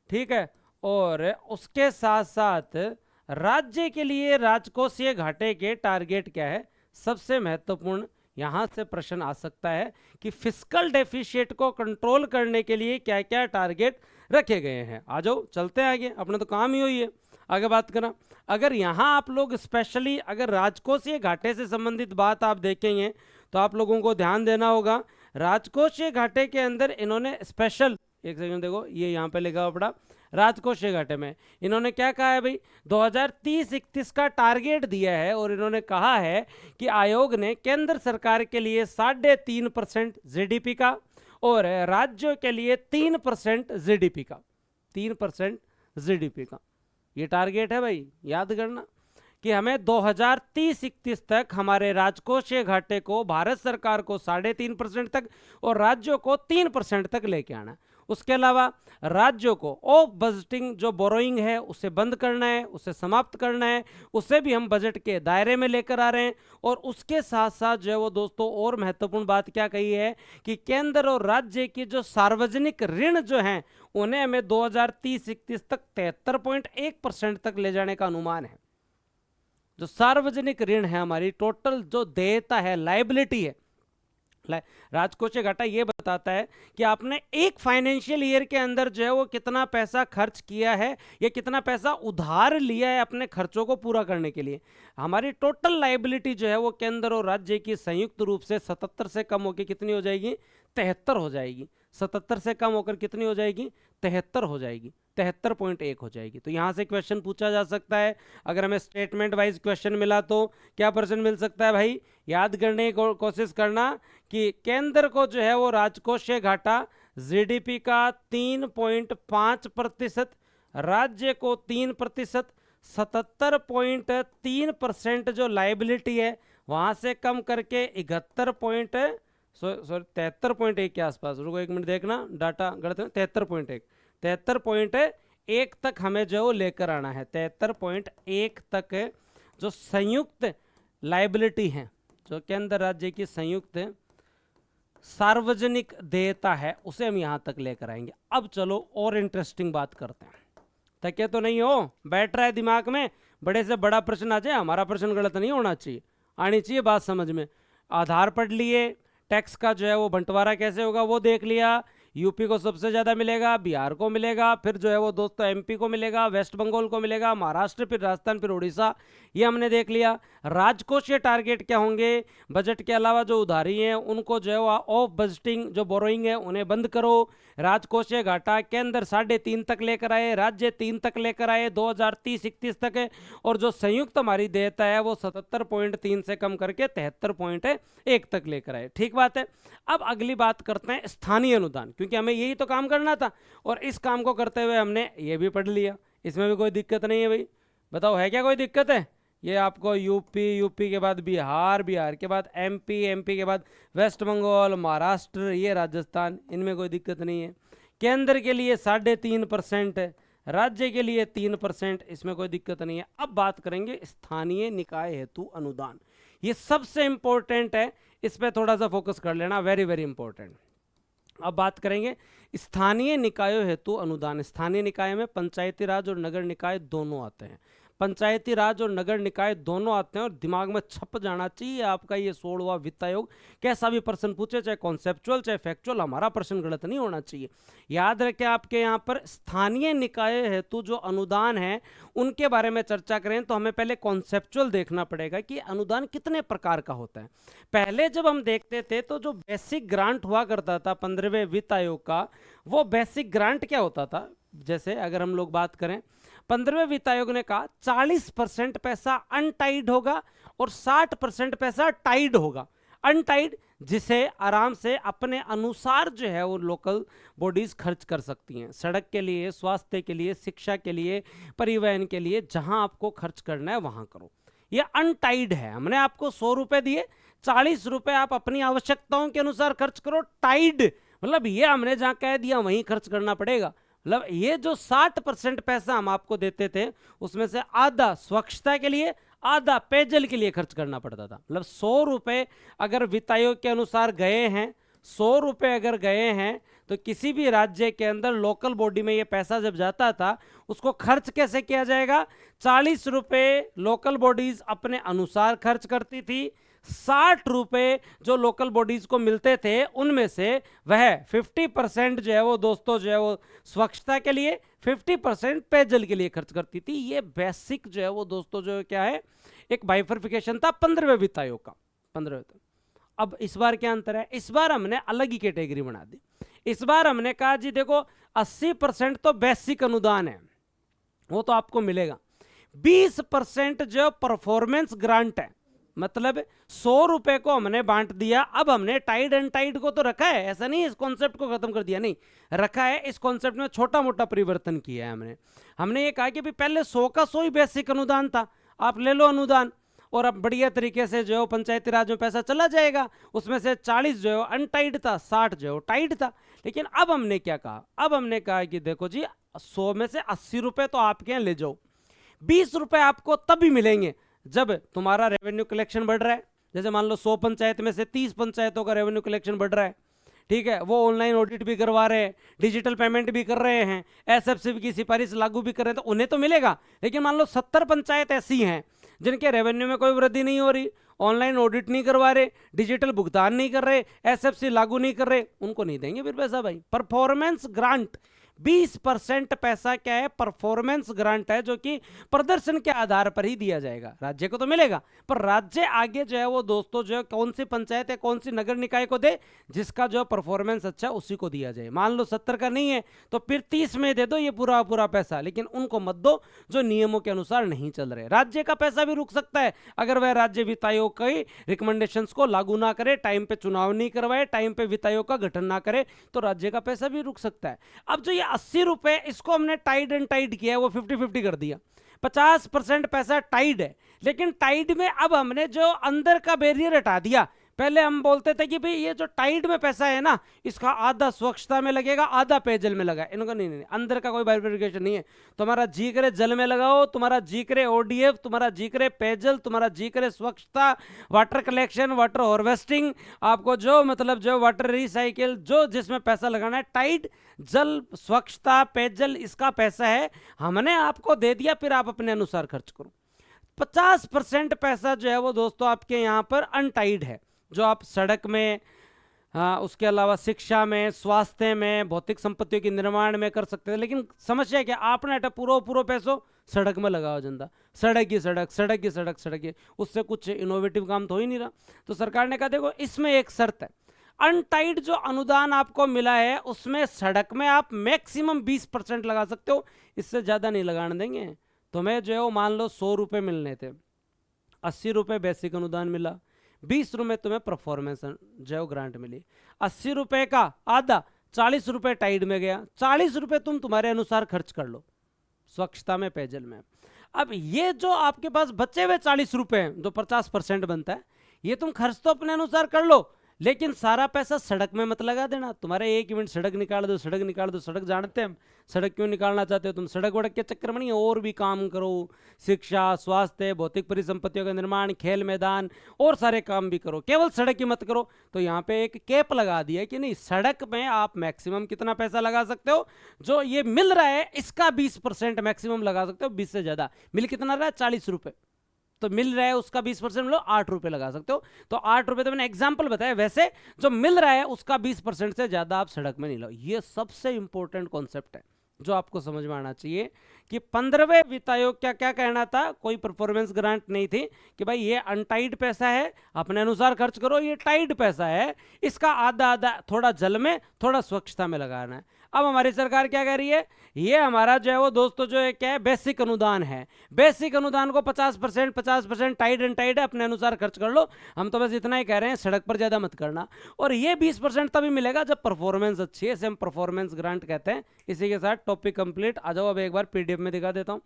ठीक है। और उसके साथ साथ राज्य के लिए राजकोषीय घाटे के टारगेट क्या है। सबसे महत्वपूर्ण यहां से प्रश्न आ सकता है कि फिस्कल डेफिशिएट को कंट्रोल करने के लिए क्या क्या टारगेट रखे गए हैं। आ जाओ चलते हैं आगे, अपना तो काम ही हुई है आगे बात करना। अगर यहां आप लोग स्पेशली अगर राजकोषीय घाटे से संबंधित बात आप देखेंगे तो आप लोगों को ध्यान देना होगा। राजकोषीय घाटे के अंदर इन्होंने स्पेशल, एक सेकंड देखो, ये यहां पे लिखा हुआ पड़ा, राजकोषीय घाटे में इन्होंने क्या कहा है भाई, 2030-31 का टारगेट दिया है और इन्होंने कहा है कि आयोग ने केंद्र सरकार के लिए 3.5% जीडीपी का और राज्यों के लिए 3% जीडीपी का, 3% जीडीपी का ये टारगेट है भाई। याद करना कि हमें 2030-31 तक हमारे राजकोषीय घाटे को भारत सरकार को 3.5% तक और राज्यों को 3% तक लेके आना है। उसके अलावा राज्यों को ऑफ बजटिंग जो बोरोइंग है उसे बंद करना है, उसे समाप्त करना है, उसे भी हम बजट के दायरे में लेकर आ रहे हैं। और उसके साथ साथ जो है वो दोस्तों और महत्वपूर्ण बात क्या कही है कि केंद्र और राज्य की जो सार्वजनिक ऋण जो हैं उन्हें हमें 2030-31 तक 73.1% तक ले जाने का अनुमान है। जो सार्वजनिक ऋण है, हमारी टोटल जो देयता है, लायबिलिटी है, राजकोषीय घाटा ये बताता है कि आपने एक फाइनेंशियल ईयर के अंदर जो है वो कितना पैसा खर्च किया है या कितना पैसा उधार लिया है अपने खर्चों को पूरा करने के लिए। हमारी टोटल लायबिलिटी जो है वो केंद्र और राज्य की संयुक्त रूप से 77 से कम होकर कितनी हो जाएगी, 73 हो जाएगी। 77 से कम होकर कितनी हो जाएगी, 73 हो जाएगी, 73.1 हो जाएगी। तो यहां से क्वेश्चन पूछा जा सकता है। अगर हमें स्टेटमेंट वाइज क्वेश्चन मिला तो क्या प्रश्न मिल सकता है भाई, याद करने की कोशिश करना कि केंद्र को जो है वो राजकोषीय घाटा जीडीपी का 3.5%, राज्य को 3%, 77.3% जो लायबिलिटी है वहां से कम करके 71 सॉरी 73.1 के आसपास, रुको एक मिनट देखना, डाटा गलत है, 73.1, 73.1 तक हमें जो लेकर आना है। 73.1 तक जो संयुक्त लाइबिलिटी है, जो केंद्र राज्य की संयुक्त सार्वजनिक देयता है, उसे हम यहां तक लेकर आएंगे। अब चलो और इंटरेस्टिंग बात करते हैं। थके तो नहीं हो, बैठ रहा है दिमाग में, बड़े से बड़ा प्रश्न आ जाए, हमारा प्रश्न गलत नहीं होना चाहिए, आनी चाहिए बात समझ में। आधार पढ़ लिए, टैक्स का जो है वो बंटवारा कैसे होगा वो देख लिया, यूपी को सबसे ज़्यादा मिलेगा, बिहार को मिलेगा, फिर जो है वो दोस्तों एमपी को मिलेगा, वेस्ट बंगाल को मिलेगा, महाराष्ट्र, फिर राजस्थान, फिर उड़ीसा, ये हमने देख लिया। राजकोषीय टारगेट क्या होंगे, बजट के अलावा जो उधारी हैं उनको जो है ऑफ बजटिंग जो बोरोइंग है उन्हें बंद करो। राजकोषीय घाटा केंद्र 3.5 तक लेकर आए, राज्य 3 तक लेकर आए 2030-31 तक है, और जो संयुक्त हमारी देयता है वो 77.3 से कम करके 73.1 तक लेकर आए। ठीक बात है। अब अगली बात करते हैं स्थानीय अनुदान, क्योंकि हमें यही तो काम करना था, और इस काम को करते हुए हमने ये भी पढ़ लिया, इसमें भी कोई दिक्कत नहीं है भाई, बताओ है क्या कोई दिक्कत है? ये आपको यूपी, यूपी के बाद बिहार, बिहार के बाद एमपी, एमपी के बाद वेस्ट बंगाल, महाराष्ट्र, ये राजस्थान, इनमें कोई दिक्कत नहीं है। केंद्र के लिए 3.5% है, राज्य के लिए 3%, इसमें कोई दिक्कत नहीं है। अब बात करेंगे स्थानीय निकाय हेतु अनुदान, ये सबसे इंपॉर्टेंट है, इस पर थोड़ा सा फोकस कर लेना, वेरी वेरी इंपॉर्टेंट। अब बात करेंगे स्थानीय निकायों हेतु अनुदान। स्थानीय निकाय में पंचायती राज और नगर निकाय दोनों आते हैं, पंचायती राज और नगर निकाय दोनों आते हैं, और दिमाग में छप जाना चाहिए आपका ये 16वां वित्त आयोग। कैसा भी प्रश्न पूछे, चाहे कॉन्सेप्चुअल चाहे फैक्चुअल, हमारा प्रश्न गलत नहीं होना चाहिए। याद रखें, आपके यहाँ पर स्थानीय निकाय हेतु जो अनुदान है उनके बारे में चर्चा करें तो हमें पहले कॉन्सेप्चुअल देखना पड़ेगा कि अनुदान कितने प्रकार का होता है। पहले जब हम देखते थे तो जो बेसिक ग्रांट हुआ करता था 15वें वित्त आयोग का, वो बेसिक ग्रांट क्या होता था, जैसे अगर हम लोग बात करें 15वें वित्त आयोग ने कहा 40% पैसा अनटाइड होगा और 60% पैसा टाइड होगा। अनटाइड जिसे आराम से अपने अनुसार जो है वो लोकल बॉडीज खर्च कर सकती हैं, सड़क के लिए, स्वास्थ्य के लिए, शिक्षा के लिए, परिवहन के लिए, जहां आपको खर्च करना है वहां करो। ये अनटाइड है, हमने आपको 100 रुपए दिए, 40 रुपए आप अपनी आवश्यकताओं के अनुसार खर्च करो। टाइड मतलब ये हमने जहां कह दिया वहीं खर्च करना पड़ेगा। मतलब ये जो 60% पैसा हम आपको देते थे उसमें से आधा स्वच्छता के लिए, आधा पेयजल के लिए खर्च करना पड़ता था। मतलब 100 रुपए अगर वित्त आयोग के अनुसार गए हैं, 100 रुपए अगर गए हैं, तो किसी भी राज्य के अंदर लोकल बॉडी में ये पैसा जब जाता था उसको खर्च कैसे किया जाएगा? 40 रुपए लोकल बॉडीज अपने अनुसार खर्च करती थी, 60 रुपए जो लोकल बॉडीज को मिलते थे उनमें से वह 50% जो है वो दोस्तों जो है वो स्वच्छता के लिए, 50% पेयजल के लिए खर्च करती थी। ये बेसिक जो है वो दोस्तों जो क्या है, एक बाइफर्फिकेशन था 15वें वित्त आयोग का, 15वें। अब इस बार क्या अंतर है? इस बार हमने अलग ही कैटेगरी बना दी। इस बार हमने कहा जी देखो 80% तो बेसिक अनुदान है, वो तो आपको मिलेगा, 20% जो परफॉर्मेंस ग्रांट है, मतलब 100 रुपए को हमने बांट दिया। अब हमने टाइड एंड टाइड को तो रखा है, ऐसा नहीं इस कॉन्सेप्ट को खत्म कर दिया, नहीं रखा है। इस कॉन्सेप्ट में छोटा मोटा परिवर्तन किया है हमने ये कहा कि भी पहले 100 का 100 ही बेसिक अनुदान था, आप ले लो अनुदान, और अब बढ़िया तरीके से जो है पंचायती राज में पैसा चला जाएगा, उसमें से 40 जो है अनटाइड था, 60 जो है टाइड था। लेकिन अब हमने क्या कहा? अब हमने कहा कि देखो जी 100 में से 80 रुपए तो आपके यहाँ ले जाओ, 20 रुपए आपको तभी मिलेंगे जब तुम्हारा रेवेन्यू कलेक्शन बढ़ रहा है। जैसे मान लो 100 पंचायत में से 30 पंचायतों का रेवेन्यू कलेक्शन बढ़ रहा है, ठीक है, वो ऑनलाइन ऑडिट भी करवा रहे हैं, डिजिटल पेमेंट भी कर रहे हैं, एसएफसी की सिफारिश लागू भी कर रहे हैं, तो उन्हें तो मिलेगा। लेकिन मान लो 70 पंचायत ऐसी हैं जिनके रेवेन्यू में कोई वृद्धि नहीं हो रही, ऑनलाइन ऑडिट नहीं करवा रहे, डिजिटल भुगतान नहीं कर रहे, एसएफसी लागू नहीं कर रहे, उनको नहीं देंगे फिर पैसा भाई। परफॉर्मेंस ग्रांट 20% पैसा क्या है? परफॉर्मेंस ग्रांट है, जो कि प्रदर्शन के आधार पर ही दिया जाएगा। राज्य को तो मिलेगा, पर राज्य आगे जो है वो दोस्तों जो है कौन सी पंचायत है, कौन सी नगर निकाय को दे, जिसका जो परफॉर्मेंस अच्छा है उसी को दिया जाए। मान लो 70 का नहीं है तो फिर 30 में दे दो ये पूरा पूरा पैसा, लेकिन उनको मत दो जो नियमों के अनुसार नहीं चल रहे। राज्य का पैसा भी रुक सकता है अगर वह राज्य वित्त आयोग की रिकमेंडेशंस को लागू ना करे, टाइम पे चुनाव नहीं करवाए, टाइम पे वित्त आयोग का गठन ना करे, तो राज्य का पैसा भी रुक सकता है। अब जो ये 80 रुपए इसको हमने टाइड एंड टाइड किया है, वो 50-50 कर दिया। 50% पैसा टाइड है, लेकिन टाइड में अब हमने जो अंदर का बैरियर हटा दिया, पहले हम बोलते थे कि भाई ये जो टाइड में पैसा है ना, इसका आधा स्वच्छता में लगेगा, आधा पेयजल में लगा। इनको नहीं, नहीं, अंदर का कोई बाइफरकेशन नहीं है। तुम्हारा जी करे जल में लगाओ, तुम्हारा जी करे ओडीएफ, तुम्हारा जी करे पेयजल, तुम्हारा जी करे स्वच्छता, वाटर कलेक्शन, वाटर हार्वेस्टिंग, आपको जो मतलब जो वाटर रिसाइकिल, जो जिसमें पैसा लगाना है, टाइड, जल, स्वच्छता, पेयजल, इसका पैसा है, हमने आपको दे दिया, फिर आप अपने अनुसार खर्च करो। 50% पैसा जो है वो दोस्तों आपके यहाँ पर अनटाइड है, जो आप सड़क में, हाँ, उसके अलावा शिक्षा में, स्वास्थ्य में, भौतिक संपत्तियों के निर्माण में कर सकते हैं। लेकिन समस्या क्या, आपने अटा पूरा पूरा पैसों सड़क में लगाओ जनता, सड़क की सड़क, सड़क की सड़क, सड़क की, उससे कुछ इनोवेटिव काम तो हो ही नहीं रहा। तो सरकार ने कहा देखो इसमें एक शर्त है, अनटाइड जो अनुदान आपको मिला है उसमें सड़क में आप मैक्सिमम 20% लगा सकते हो, इससे ज़्यादा नहीं लगाने देंगे। तुम्हें जो है वो मान लो 100 रुपये मिलने थे, 80 रुपये बेसिक अनुदान मिला, 20 रुपये तुम्हें परफॉर्मेंस जो है ग्रांट मिली, 80 रुपये का आधा 40 रुपये टाइड में गया, 40 रुपये तुम तुम्हारे अनुसार खर्च कर लो स्वच्छता में, पेयजल में। अब ये जो आपके पास बचे हुए 40 रुपये हैं, जो 50% बनता है, ये तुम खर्च तो अपने अनुसार कर लो, लेकिन सारा पैसा सड़क में मत लगा देना। तुम्हारे 1 मिनट सड़क निकाल दो, सड़क निकाल दो, सड़क जानते हैं सड़क क्यों निकालना चाहते हो तुम, सड़क वड़क के चक्कर में नहीं, और भी काम करो, शिक्षा, स्वास्थ्य, भौतिक परिसंपत्तियों का निर्माण, खेल मैदान, और सारे काम भी करो, केवल सड़क की मत करो। तो यहाँ पे एक कैप लगा दिया कि नहीं, सड़क में आप मैक्सिमम कितना पैसा लगा सकते हो, जो ये मिल रहा है इसका 20% मैक्सिमम लगा सकते हो, 20 से ज्यादा। मिल कितना रहा है, 40 रुपये, तो मिल रहा है उसका 20% लो, 8 रुपये लगा सकते हो। तो 8 रुपये तो मैंने एग्जाम्पल बताया, वैसे जो मिल रहा है उसका 20% से ज्यादा आप सड़क में नहीं लो। ये सबसे इंपॉर्टेंट कॉन्सेप्ट है जो आपको समझ में आना चाहिए कि 15वें वित्त आयोग क्या क्या कहना था, कोई परफॉर्मेंस ग्रांट नहीं थी कि भाई ये अनटाइड पैसा है, अपने अनुसार खर्च करो, ये टाइड पैसा है, इसका आधा आधा, थोड़ा जल में, थोड़ा स्वच्छता में लगाना है। अब हमारी सरकार क्या कह रही है, ये हमारा जो है वो दोस्तों जो है क्या है, बेसिक अनुदान है, बेसिक अनुदान को 50% टाइड एंड टाइड है, अपने अनुसार खर्च कर लो, हम तो बस इतना ही कह रहे हैं, सड़क पर ज्यादा मत करना। और ये 20% तभी मिलेगा जब परफॉर्मेंस अच्छी है, इसे हम परफॉर्मेंस ग्रांट कहते हैं। इसी के साथ टॉपिक कंप्लीट। आ जाओ अब एक बार पीडीएफ में दिखा देता हूँ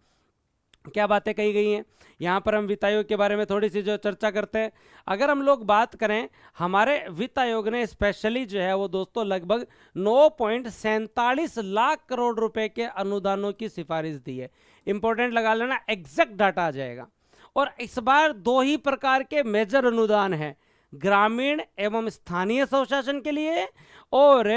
क्या बातें कही गई हैं। यहाँ पर हम वित्त आयोग के बारे में थोड़ी सी जो चर्चा करते हैं। अगर हम लोग बात करें, हमारे वित्त आयोग ने स्पेशली जो है वो दोस्तों लगभग 9.47 लाख करोड़ रुपए के अनुदानों की सिफारिश दी है। इंपॉर्टेंट लगा लेना, एग्जैक्ट डाटा आ जाएगा। और इस बार 2 ही प्रकार के मेजर अनुदान हैं, ग्रामीण एवं स्थानीय स्वशासन के लिए और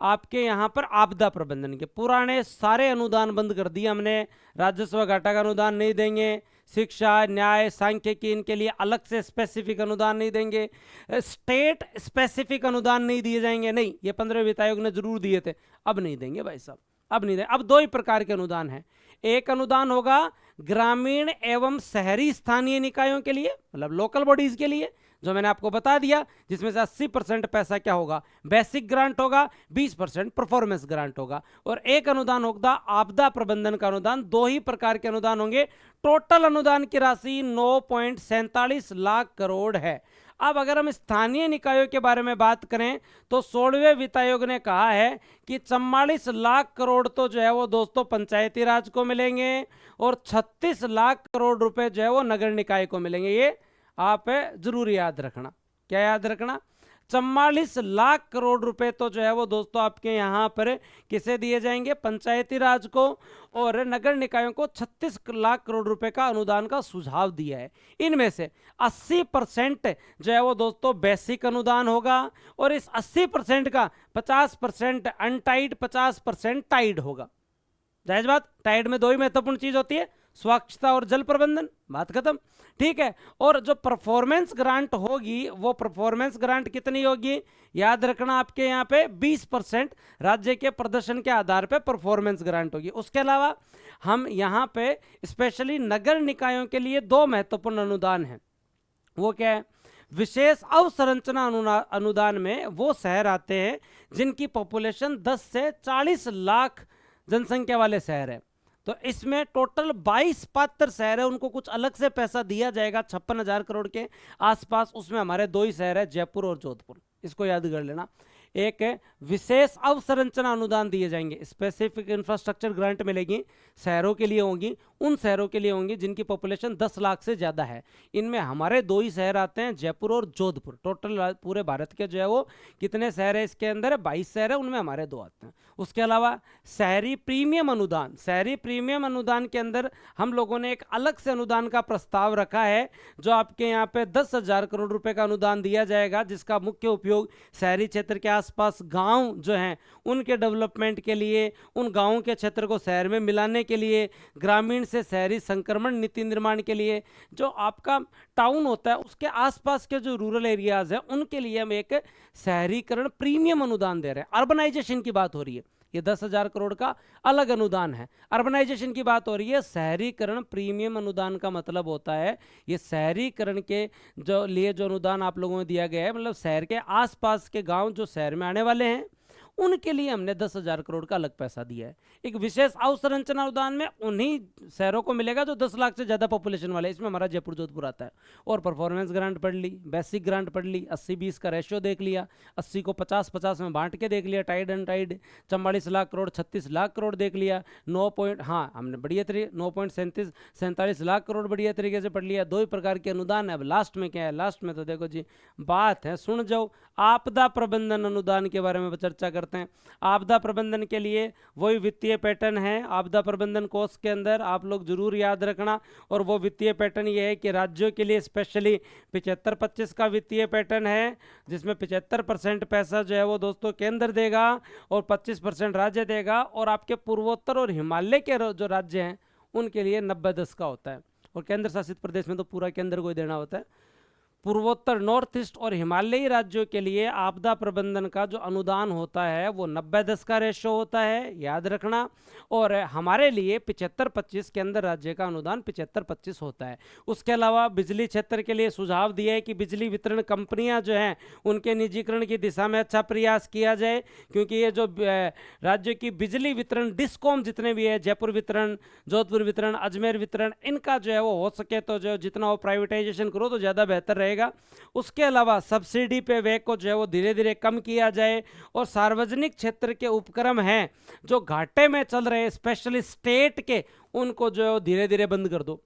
आपके यहाँ पर आपदा प्रबंधन के। पुराने सारे अनुदान बंद कर दिए हमने, राजस्व घाटा का अनुदान नहीं देंगे, शिक्षा, न्याय, सांख्यिकी, इनके लिए अलग से स्पेसिफिक अनुदान नहीं देंगे, स्टेट स्पेसिफिक अनुदान नहीं दिए जाएंगे। नहीं, ये 15वें वित्त आयोग ने जरूर दिए थे, अब नहीं देंगे भाई साहब, अब नहीं देंगे। अब 2 ही प्रकार के अनुदान हैं। एक अनुदान होगा ग्रामीण एवं शहरी स्थानीय निकायों के लिए, मतलब लोकल बॉडीज के लिए, जो मैंने आपको बता दिया, जिसमें से 80% पैसा क्या होगा, बेसिक ग्रांट होगा, 20% परफॉर्मेंस ग्रांट होगा। और एक अनुदान होगा आपदा प्रबंधन का अनुदान। 2 ही प्रकार के अनुदान होंगे। टोटल अनुदान की राशि 9.47 लाख करोड़ है। अब अगर हम स्थानीय निकायों के बारे में बात करें तो 16वें वित्त आयोग ने कहा है कि 44 लाख करोड़ तो जो है वो दोस्तों पंचायती राज को मिलेंगे और 36 लाख करोड़ रुपए जो है वो नगर निकाय को मिलेंगे। ये आप जरूर याद रखना। क्या याद रखना, 44 लाख करोड़ रुपए तो जो है वो दोस्तों आपके यहाँ पर किसे दिए जाएंगे, पंचायती राज को, और नगर निकायों को 36 लाख करोड़ रुपए का अनुदान का सुझाव दिया है। इनमें से 80% जो है वो दोस्तों बेसिक अनुदान होगा और इस 80% का 50% अनटाइड, 50% टाइड होगा। जायज बात, टाइड में 2 ही महत्वपूर्ण चीज होती है, स्वच्छता और जल प्रबंधन, बात खत्म, ठीक है। और जो परफॉर्मेंस ग्रांट होगी वो परफॉर्मेंस ग्रांट कितनी होगी, याद रखना, आपके यहाँ पे 20% राज्य के प्रदर्शन के आधार पे परफॉर्मेंस ग्रांट होगी। उसके अलावा हम यहाँ पे स्पेशली नगर निकायों के लिए 2 महत्वपूर्ण अनुदान हैं। वो क्या है, विशेष अवसंरचना अनुदान में वो शहर आते हैं जिनकी पॉपुलेशन 10 से 40 लाख जनसंख्या वाले शहर है। तो इसमें टोटल 22 पात्र शहर है, उनको कुछ अलग से पैसा दिया जाएगा 56,000 करोड़ के आसपास। उसमें हमारे 2 ही शहर है, जयपुर और जोधपुर, इसको याद कर लेना। एक विशेष अवसंरचना अनुदान दिए जाएंगे, स्पेसिफिक इंफ्रास्ट्रक्चर ग्रांट मिलेगी, शहरों के लिए होंगी, उन शहरों के लिए होंगी जिनकी पॉपुलेशन 10 लाख से ज़्यादा है। इनमें हमारे 2 ही शहर आते हैं, जयपुर और जोधपुर। टोटल पूरे भारत के जो है वो कितने शहर है इसके अंदर, 22 शहर है, उनमें हमारे 2 आते हैं। उसके अलावा शहरी प्रीमियम अनुदान, शहरी प्रीमियम अनुदान के अंदर हम लोगों ने एक अलग से अनुदान का प्रस्ताव रखा है, जो आपके यहाँ पे 10,000 करोड़ रुपए का अनुदान दिया जाएगा, जिसका मुख्य उपयोग शहरी क्षेत्र के आसपास गांव जो हैं उनके डेवलपमेंट के लिए, उन गांवों के क्षेत्र को शहर में मिलाने के लिए, ग्रामीण से शहरी संक्रमण नीति निर्माण के लिए, जो आपका टाउन होता है उसके आसपास के जो रूरल एरियाज है उनके लिए हम एक शहरीकरण प्रीमियम अनुदान दे रहे हैं। अर्बनाइजेशन की बात हो रही है, ये 10,000 करोड़ का अलग अनुदान है। अर्बनाइजेशन की बात हो रही है, शहरीकरण प्रीमियम अनुदान का मतलब होता है ये शहरीकरण के जो लिए जो अनुदान आप लोगों को दिया गया है, मतलब शहर के आसपास के गांव जो शहर में आने वाले हैं उनके लिए हमने 10,000 करोड़ का अलग पैसा दिया है। एक विशेष अवसंरचना अनुदान में उन्हीं शहरों को मिलेगा जो 10 लाख से ज़्यादा पॉपुलेशन वाले, इसमें हमारा जयपुर जोधपुर आता है। और परफॉर्मेंस ग्रांट पढ़ ली, बेसिक ग्रांट पढ़ ली, 80-20 का रेशियो देख लिया, 80 को 50-50 में बांट के देख लिया, टाइड एंड टाइड, 44 लाख करोड़ 36 लाख करोड़ देख लिया, 9 पॉइंट, हाँ हमने बढ़िया तरीके 9.47 लाख करोड़ बढ़िया तरीके से पढ़ लिया। 2 ही प्रकार के अनुदान है। अब लास्ट में क्या है, लास्ट में तो देखो जी बात है, सुन जाओ, आपदा प्रबंधन अनुदान के बारे में चर्चा करते हैं। आपदा प्रबंधन के लिए वही वित्तीय पैटर्न है, आपदा प्रबंधन कोष के अंदर आप लोग जरूर याद रखना। और वो वित्तीय पैटर्न ये है कि राज्यों के लिए स्पेशली 75-25 का वित्तीय पैटर्न है, जिसमें 75% पैसा जो है वो दोस्तों केंद्र देगा और 25% राज्य देगा। और आपके पूर्वोत्तर और हिमालय के जो राज्य हैं उनके लिए 90-10 का होता है, और केंद्र शासित प्रदेश में तो पूरा केंद्र को ही देना होता है। पूर्वोत्तर नॉर्थ ईस्ट और हिमालयी राज्यों के लिए आपदा प्रबंधन का जो अनुदान होता है वो 90-10 का रेशो होता है, याद रखना। और हमारे लिए 75-25 के अंदर राज्य का अनुदान 75-25 होता है। उसके अलावा बिजली क्षेत्र के लिए सुझाव दिया है कि बिजली वितरण कंपनियां जो हैं उनके निजीकरण की दिशा में अच्छा प्रयास किया जाए, क्योंकि ये जो राज्य की बिजली वितरण डिस्कॉम जितने भी है, जयपुर वितरण, जोधपुर वितरण, अजमेर वितरण, इनका जो है वो हो सके तो जो जितना वो प्राइवेटाइजेशन करो तो ज़्यादा बेहतर रहेगा। उसके अलावा सब्सिडी पे व्यय को जो है वो धीरे धीरे कम किया जाए, और सार्वजनिक क्षेत्र के उपक्रम हैं जो घाटे में चल रहे हैं स्पेशली स्टेट के, उनको जो है धीरे धीरे बंद कर दो।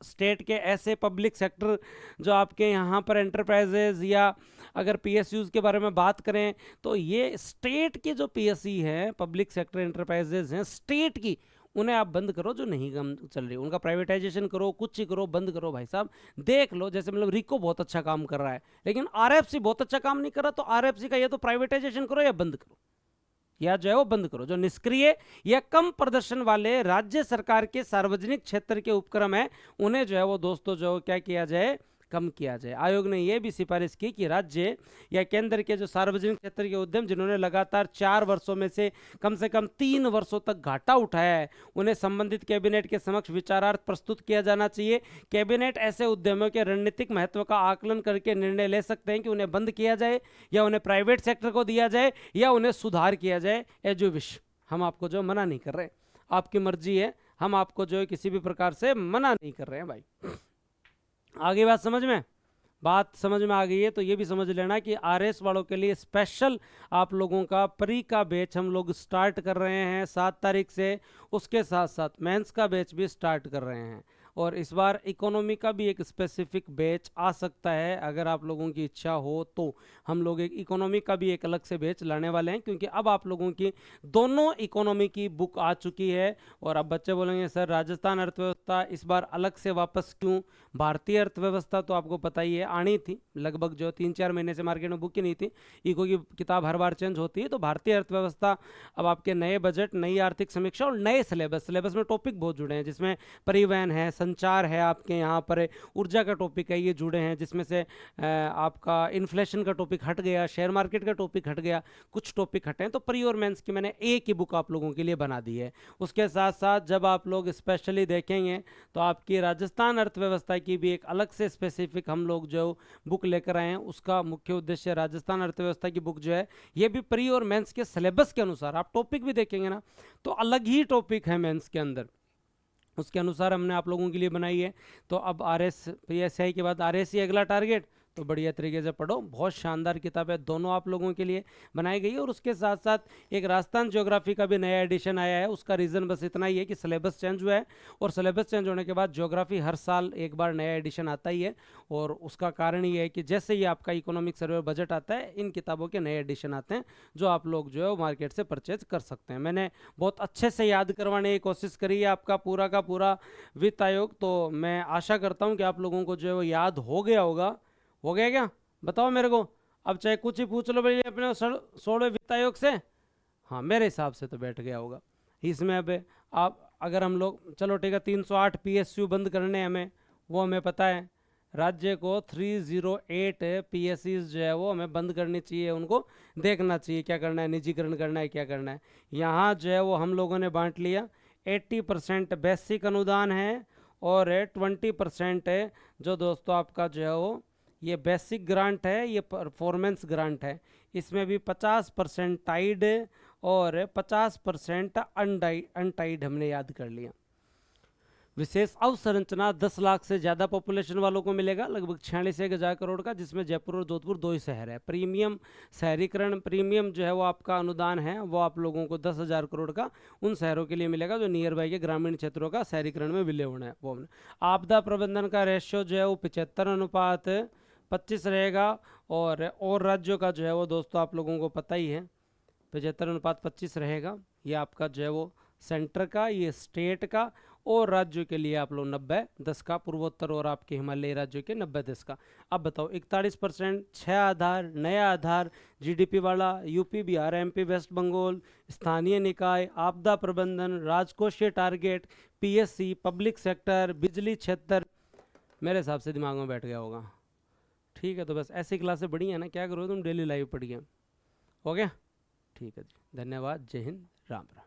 स्टेट के ऐसे पब्लिक सेक्टर जो आपके यहाँ पर एंटरप्राइजेज, या अगर पीएसयूज के बारे में बात करें तो ये स्टेट की जो पीएसई है, पब्लिक सेक्टर एंटरप्राइजेज हैं स्टेट की, उन्हें आप बंद करो जो नहीं काम चल रही, उनका प्राइवेटाइजेशन करो, कुछ ही करो, बंद करो भाई साहब। देख लो, जैसे मतलब रिको बहुत अच्छा काम कर रहा है, लेकिन आरएफसी बहुत अच्छा काम नहीं कर रहा, तो आरएफसी का या तो प्राइवेटाइजेशन करो या बंद करो, या जो है वो बंद करो। जो निष्क्रिय या कम प्रदर्शन वाले राज्य सरकार के सार्वजनिक क्षेत्र के उपक्रम है, उन्हें जो है वो दोस्तों जो क्या किया जाए, कम किया जाए। आयोग ने यह भी सिफारिश की कि राज्य या केंद्र के जो सार्वजनिक क्षेत्र के उद्यम जिन्होंने लगातार 4 वर्षों में से कम 3 वर्षों तक घाटा उठाया है, उन्हें संबंधित कैबिनेट के समक्ष विचारार्थ प्रस्तुत किया जाना चाहिए। कैबिनेट ऐसे उद्यमों के रणनीतिक महत्व का आकलन करके निर्णय ले सकते हैं कि उन्हें बंद किया जाए, या उन्हें प्राइवेट सेक्टर को दिया जाए, या उन्हें सुधार किया जाए। एज विश, हम आपको जो मना नहीं कर रहे, आपकी मर्जी है, हम आपको जो किसी भी प्रकार से मना नहीं कर रहे हैं भाई। आगे बात समझ में, बात समझ में आ गई है तो ये भी समझ लेना कि आरएस वालों के लिए स्पेशल आप लोगों का प्री का बैच हम लोग स्टार्ट कर रहे हैं 7 तारीख से। उसके साथ साथ मेंस का बैच भी स्टार्ट कर रहे हैं, और इस बार इकोनॉमी का भी एक स्पेसिफिक बैच आ सकता है। अगर आप लोगों की इच्छा हो तो हम लोग एक इकोनॉमी का भी एक अलग से बैच लाने वाले हैं, क्योंकि अब आप लोगों की दोनों इकोनॉमी की बुक आ चुकी है। और अब बच्चे बोलेंगे सर राजस्थान अर्थव्यवस्था इस बार अलग से वापस क्यों? भारतीय अर्थव्यवस्था तो आपको पता ही है, आनी थी लगभग जो 3-4 महीने से मार्केट में बुक ही नहीं थी। इको की किताब हर बार चेंज होती है, तो भारतीय अर्थव्यवस्था अब आपके नए बजट, नई आर्थिक समीक्षा और नए सिलेबस में टॉपिक बहुत जुड़े हैं, जिसमें परिवहन है, संचार है, आपके यहाँ पर ऊर्जा का टॉपिक है, ये जुड़े हैं। जिसमें से आपका इन्फ्लेशन का टॉपिक हट गया, शेयर मार्केट का टॉपिक हट गया, कुछ टॉपिक हटे हैं। तो प्री और मेंस की मैंने एक ही बुक आप लोगों के लिए बना दी है। उसके साथ साथ जब आप लोग स्पेशली देखेंगे तो आपकी राजस्थान अर्थव्यवस्था की भी एक अलग से स्पेसिफिक हम लोग जो बुक लेकर आए हैं। उसका मुख्य उद्देश्य राजस्थान अर्थव्यवस्था की बुक जो है ये भी प्री और मेंस के सिलेबस के अनुसार, आप टॉपिक भी देखेंगे ना तो अलग ही टॉपिक है मेंस के अंदर, उसके अनुसार हमने आप लोगों के लिए बनाई है। तो अब RS PSI के बाद RSC अगला टारगेट, तो बढ़िया तरीके से पढ़ो, बहुत शानदार किताब है, दोनों आप लोगों के लिए बनाई गई है। और उसके साथ साथ एक राजस्थान ज्योग्राफी का भी नया एडिशन आया है। उसका रीज़न बस इतना ही है कि सिलेबस चेंज हुआ है, और सिलेबस चेंज होने के बाद ज्योग्राफी हर साल एक बार नया एडिशन आता ही है। और उसका कारण ये है कि जैसे ही आपका इकोनॉमिक सर्वे बजट आता है, इन किताबों के नए एडिशन आते हैं, जो आप लोग जो है वो मार्केट से परचेज कर सकते हैं। मैंने बहुत अच्छे से याद करवाने की कोशिश करी है आपका पूरा का पूरा वित्त आयोग, तो मैं आशा करता हूँ कि आप लोगों को जो है वो याद हो गया होगा। हो गया क्या, बताओ मेरे को। अब चाहे कुछ ही पूछ लो भाई अपने 16वें वित्त आयोग से। हाँ, मेरे हिसाब से तो बैठ गया होगा इसमें। अब आप अगर हम लोग, चलो ठीक है, 308 पीएसयू बंद करने हैं हमें, वो हमें पता है। राज्य को 308 पीएससीज जो है वो हमें बंद करनी चाहिए, उनको देखना चाहिए क्या करना है, निजीकरण करना है, क्या करना है। यहाँ जो है वो हम लोगों ने बांट लिया, 80% बेसिक अनुदान है, और 20% है जो दोस्तों आपका जो है वो ये बेसिक ग्रांट है, ये परफॉर्मेंस ग्रांट है। इसमें भी 50% टाइड और 50% अनटाइड हमने याद कर लिया। विशेष अवसंरचना 10 लाख से ज़्यादा पॉपुलेशन वालों को मिलेगा, लगभग 46,000 करोड़ का, जिसमें जयपुर और जोधपुर दो ही शहर है। प्रीमियम शहरीकरण प्रीमियम जो है वो आपका अनुदान है, वो आप लोगों को 10,000 करोड़ का उन शहरों के लिए मिलेगा जो नियर बाई के ग्रामीण क्षेत्रों का शहरीकरण में विलय होना है वो। आपदा प्रबंधन का रेशियो जो है वो 75:25 रहेगा। और राज्यों का जो है वो दोस्तों आप लोगों को पता ही है, 75:25 रहेगा। ये आपका जो है वो सेंटर का, ये स्टेट का, और राज्यों के लिए आप लोग 90:10 का, पूर्वोत्तर और आपके हिमालयी राज्यों के 90:10 का। अब बताओ 41%, 6 आधार, नया आधार, जीडीपी वाला, UP, Bihar, MP, West Bengal, स्थानीय निकाय, आपदा प्रबंधन, राजकोषीय टारगेट, पीएससी, पब्लिक सेक्टर, बिजली क्षेत्र। मेरे हिसाब से दिमाग में बैठ गया होगा। ठीक है, तो बस ऐसी क्लासें बढ़िया है ना, क्या करो तुम डेली लाइव पढ़िए। हो गया, ठीक है जी, धन्यवाद, जय हिंद, राम राम।